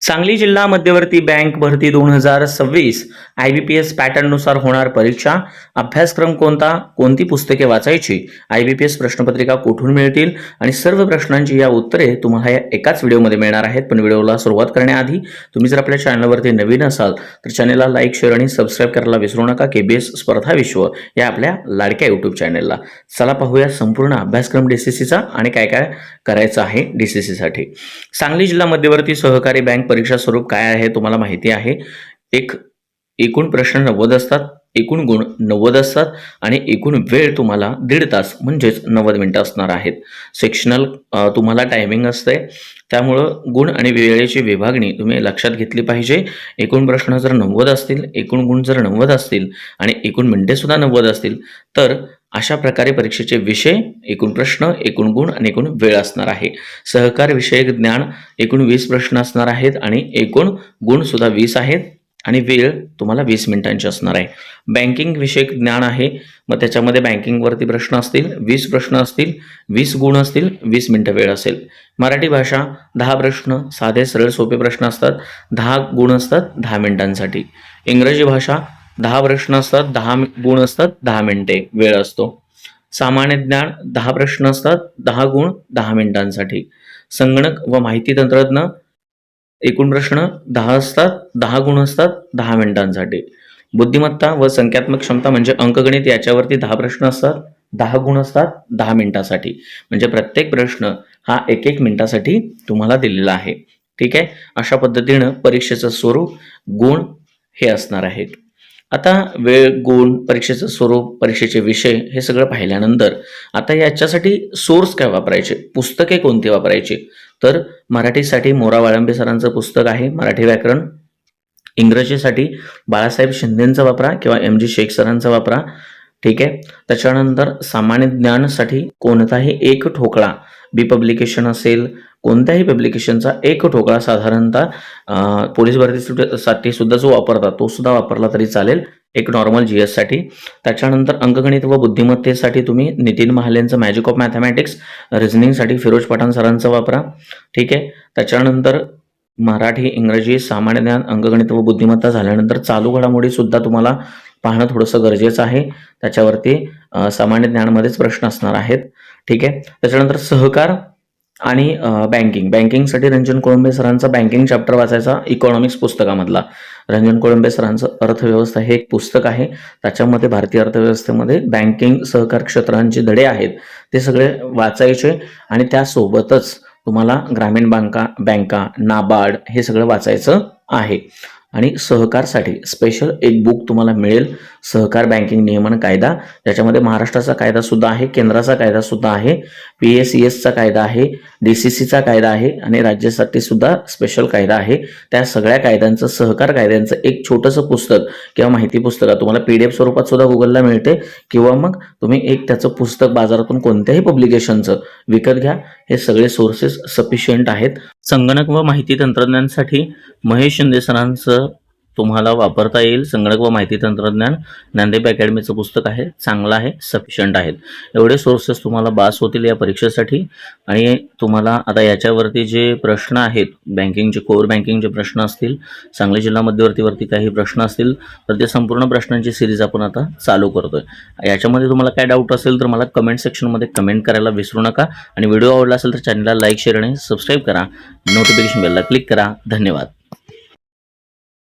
सांगली जिल्हा मध्यवर्ती बँक भरती 2026 IBPS पॅटर्ननुसार होणार परीक्षा. अभ्यासक्रम कोणता, कोणती पुस्तके वाचायची, IBPS प्रश्नपत्रिका कुठून मिळतील आणि सर्व प्रश्नांची या उत्तरे तुम्हाला या एकाच व्हिडिओमध्ये मिळणार आहेत. पण व्हिडिओला सुरुवात करण्याआधी तुम्ही जर आपल्या चॅनलवरती नवीन असाल तर चॅनलला लाईक, शेअर आणि सबस्क्राईब करायला विसरू नका. KBS स्पर्धा विश्व या आपल्या लाडक्या YouTube चॅनलला. चला पाहूया संपूर्ण अभ्यासक्रम DCCचा आणि काय काय करायचं आहे DCC साठी. सांगली जिल्हा मध्यवर्ती सहकारी बँक परीक्षा स्वरूप काय आहे तुम्हाला माहिती आहे. एकूण प्रश्न 90 असतात, एकूण गुण 90 असतात आणि एकूण वेळ तुम्हाला 1.5 तास म्हणजेच 90 मिनिटं असणार आहेत. सेक्शनल तुम्हाला टायमिंग असते, त्यामुळं गुण आणि वेळेची विभागणी तुम्ही लक्षात घेतली पाहिजे. एकूण प्रश्न जर 90 असतील, एकूण गुण जर 90 असतील आणि एकूण मिनिटे सुद्धा 90 असतील तर अशा प्रकारे परीक्षेचे विषय, एकूण प्रश्न, एकूण गुण आणि एकूण वेळ असणार आहे. सहकार विषयक ज्ञान एकूण 20 प्रश्न असणार आहेत आणि एकूण गुण सुद्धा 20 आहेत आणि वेळ तुम्हाला 20 मिनिटांची असणार आहे. बँकिंग विषयक ज्ञान आहे, मग त्याच्यामध्ये बँकिंगवरती प्रश्न असतील, 20 प्रश्न असतील, 20 गुण असतील, 20 मिनिटं वेळ असेल. मराठी भाषा 10 प्रश्न, साधे सरळ सोपे प्रश्न असतात, 10 गुण असतात 10 मिनिटांसाठी. इंग्रजी भाषा 10 प्रश्न असतात, 10 गुण असतात, 10 मिनिटे वेळ असतो. सामान्य ज्ञान 10 प्रश्न असतात, 10 गुण 10 मिनिटांसाठी. संगणक व माहिती तंत्रज्ञ एकूण प्रश्न 10 असतात, 10 गुण असतात 10 मिनिटांसाठी. बुद्धिमत्ता व संख्यात्मक क्षमता म्हणजे अंकगणित याच्यावरती 10 प्रश्न असतात, 10 गुण असतात 10 मिनिटासाठी. म्हणजे प्रत्येक प्रश्न हा 1-1 मिनिटासाठी तुम्हाला दिलेला आहे. ठीक आहे, अशा पद्धतीनं परीक्षेचं स्वरूप, गुण हे असणार आहेत. आता वेळ, गुण, परीक्षेचं स्वरूप, परीक्षेचे विषय हे सगळं पाहिल्यानंतर आता याच्यासाठी सोर्स काय वापरायचे, पुस्तके कोणती वापरायची, तर मराठीसाठी मोरा वाळंबे सरांचं पुस्तक आहे मराठी व्याकरण. इंग्रजीसाठी बाळासाहेब शिंदेंचा वापरा किंवा MG शेख सरांचा वापरा. ठीक आहे, त्याच्यानंतर सामान्य ज्ञानासाठी कोणताही एक ठोकळा, बी पब्लिकेशन असेल, कोणत्याही पब्लिकेशनचा एक ठोकळा साधारणतः पोलीस भरतीसाठी सुद्धा जो वापरतात तो सुद्धा वापरला तरी चालेल, एक नॉर्मल GS साठी. त्याच्यानंतर अंकगणित व बुद्धिमत्तेसाठी तुम्ही नितीन महालेंचं मॅजिक ऑफ मॅथमॅटिक्स, रिझनिंगसाठी फिरोज पठाण सरांचा वापरा. ठीक आहे, त्याच्यानंतर मराठी, इंग्रजी, सामान्य ज्ञान, अंकगणित व बुद्धिमत्ता झाल्यानंतर चालू घडामोडी सुद्धा तुम्हाला पाहणं थोडंसं गरजेचं आहे. त्याच्यावरती सामान्य ज्ञानमध्येच प्रश्न असणार आहेत. ठीक आहे, त्याच्यानंतर सहकार आणि बँकिंगसाठी रंजन कोळंबे सरांचा बँकिंग चॅप्टर वाचायचा, इकॉनॉमिक्स पुस्तकामधला. रंजन कोळंबे सरांचं अर्थव्यवस्था हे एक पुस्तक आहे, त्याच्यामध्ये भारतीय अर्थव्यवस्थेमध्ये बँकिंग, सहकार क्षेत्रांचे धडे आहेत ते सगळे वाचायचे आणि त्यासोबतच तुम्हाला ग्रामीण बँका, नाबार्ड हे सगळं वाचायचं आहे. आणि सहकारसाठी स्पेशल एक बुक तुम्हाला मिळेल, सहकार बँकिंग नियमन कायदा, ज्याच्यामध्ये महाराष्ट्राचा कायदा सुद्धा आहे, केंद्राचा कायदा सुद्धा आहे, PSESचा कायदा आहे, DCCचा कायदा आहे आणि राज्यासाठी सुद्धा स्पेशल कायदा आहे. त्या सगळ्या कायद्यांचं, सहकार कायद्यांचं एक छोटंसं पुस्तक किंवा माहिती पुस्तक तुम्हाला PDF स्वरूपात सुद्धा गुगलला मिळते किंवा मग तुम्ही एक त्याचं पुस्तक बाजारातून कोणत्याही पब्लिकेशनचं विकत घ्या. हे सगळे सोर्सेस सफिशियंट आहेत. संगणक व माहिती तंत्रज्ञानासाठी महेश शिंदे सरांचं तुम्हाला वापरता येईल. संगणक व माहिती तंत्रज्ञान ज्ञानदीप अकॅडमीचं पुस्तक आहे, चांगलं आहे, सफिशियंट आहेत. एवढे सोर्सेस तुम्हाला बास होतील या परीक्षेसाठी. आणि तुम्हाला आता याच्यावरती जे प्रश्न आहेत, बँकिंगचे, कोर बँकिंगचे प्रश्न असतील, सांगली जिल्हा मध्यवर्तीवरती काही प्रश्न असतील तर ते संपूर्ण प्रश्नांची सिरीज आपण आता चालू करतोय. याच्यामध्ये तुम्हाला काय डाऊट असेल तर मला कमेंट सेक्शनमध्ये कमेंट करायला विसरू नका. आणि व्हिडिओ आवडला असेल तर चॅनलला लाईक, शेअर आणि सबस्क्राईब करा. नोटिफिकेशन बेलला क्लिक करा. धन्यवाद.